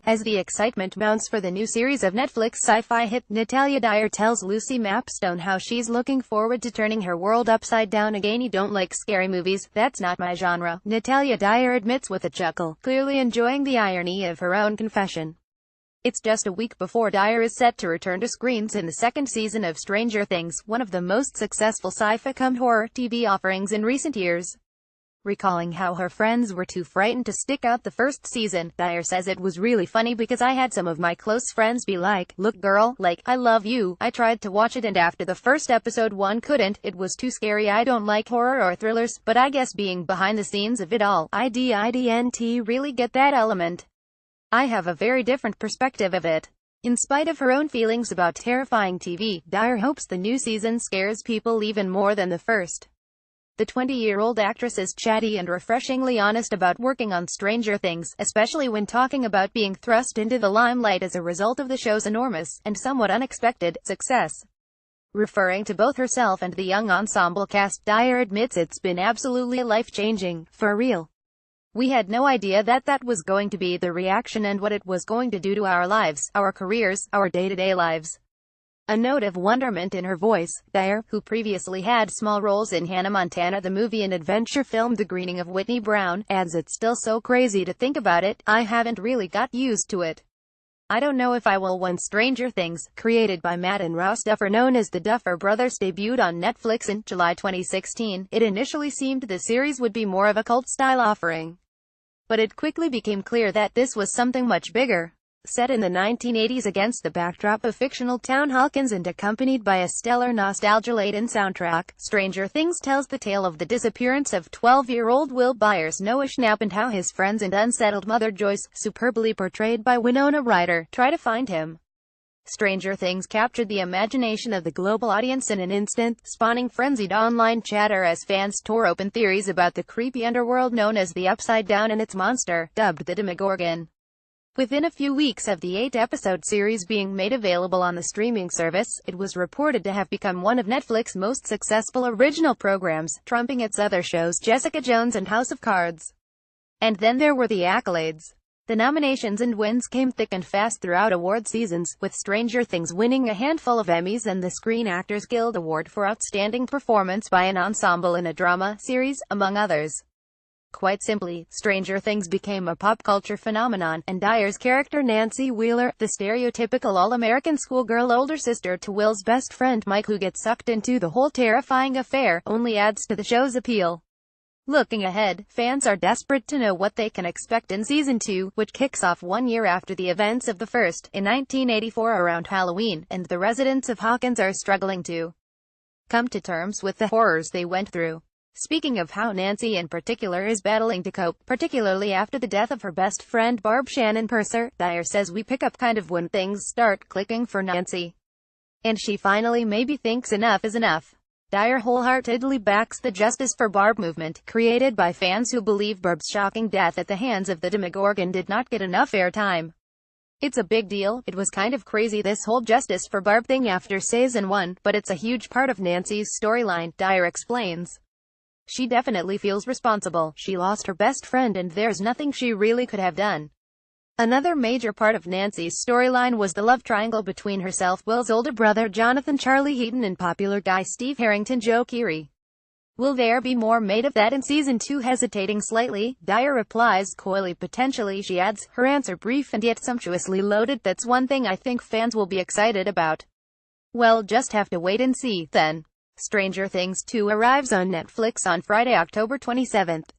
As the excitement mounts for the new series of Netflix sci-fi hit, Natalia Dyer tells Lucy Mapstone how she's looking forward to turning her world upside down again. "You don't like scary movies? That's not my genre," Natalia Dyer admits with a chuckle, clearly enjoying the irony of her own confession. It's just a week before Dyer is set to return to screens in the second season of Stranger Things, one of the most successful sci-fi cum horror TV offerings in recent years. Recalling how her friends were too frightened to stick out the first season, Dyer says, "It was really funny because I had some of my close friends be like, 'Look girl, like, I love you.' I tried to watch it and after the first episode one couldn't, it was too scary. I don't like horror or thrillers, but I guess being behind the scenes of it all, I didn't really get that element. I have a very different perspective of it." In spite of her own feelings about terrifying TV, Dyer hopes the new season scares people even more than the first. The 20-year-old actress is chatty and refreshingly honest about working on Stranger Things, especially when talking about being thrust into the limelight as a result of the show's enormous, and somewhat unexpected, success. Referring to both herself and the young ensemble cast, Dyer admits, "It's been absolutely life-changing, for real. We had no idea that was going to be the reaction and what it was going to do to our lives, our careers, our day-to-day lives." A note of wonderment in her voice, Dyer, who previously had small roles in Hannah Montana the movie and adventure film The Greening of Whitney Brown, adds, "It's still so crazy to think about it. I haven't really got used to it. I don't know if I will." When Stranger Things, created by Matt and Ross Duffer, known as the Duffer Brothers, debuted on Netflix in July 2016, it initially seemed the series would be more of a cult-style offering. But it quickly became clear that this was something much bigger. Set in the 1980s against the backdrop of fictional town Hawkins and accompanied by a stellar nostalgia-laden soundtrack, Stranger Things tells the tale of the disappearance of 12-year-old Will Byers' Noah Schnapp and how his friends and unsettled mother Joyce, superbly portrayed by Winona Ryder, try to find him. Stranger Things captured the imagination of the global audience in an instant, spawning frenzied online chatter as fans tore open theories about the creepy underworld known as the Upside Down and its monster, dubbed the Demogorgon. Within a few weeks of the 8-episode series being made available on the streaming service, it was reported to have become one of Netflix's most successful original programs, trumping its other shows Jessica Jones and House of Cards. And then there were the accolades. The nominations and wins came thick and fast throughout award seasons, with Stranger Things winning a handful of Emmys and the Screen Actors Guild Award for Outstanding Performance by an Ensemble in a Drama Series, among others. Quite simply, Stranger Things became a pop culture phenomenon, and Dyer's character Nancy Wheeler, the stereotypical all-American schoolgirl older sister to Will's best friend Mike who gets sucked into the whole terrifying affair, only adds to the show's appeal. Looking ahead, fans are desperate to know what they can expect in Season 2, which kicks off 1 year after the events of the first, in 1984 around Halloween, and the residents of Hawkins are struggling to come to terms with the horrors they went through. Speaking of how Nancy in particular is battling to cope, particularly after the death of her best friend Barb Shannon Purser, Dyer says, "We pick up kind of when things start clicking for Nancy. And she finally maybe thinks enough is enough." Dyer wholeheartedly backs the Justice for Barb movement, created by fans who believe Barb's shocking death at the hands of the Demogorgon did not get enough airtime. "It's a big deal. It was kind of crazy this whole Justice for Barb thing after Season 1, but it's a huge part of Nancy's storyline," Dyer explains. "She definitely feels responsible. She lost her best friend and there's nothing she really could have done." Another major part of Nancy's storyline was the love triangle between herself, Will's older brother Jonathan Charlie Heaton, and popular guy Steve Harrington Joe Keery. Will there be more made of that in Season 2? Hesitating slightly, Dyer replies coyly, "Potentially," she adds, her answer brief and yet sumptuously loaded. "That's one thing I think fans will be excited about." Well, just have to wait and see, then. Stranger Things 2 arrives on Netflix on Friday, October 27th.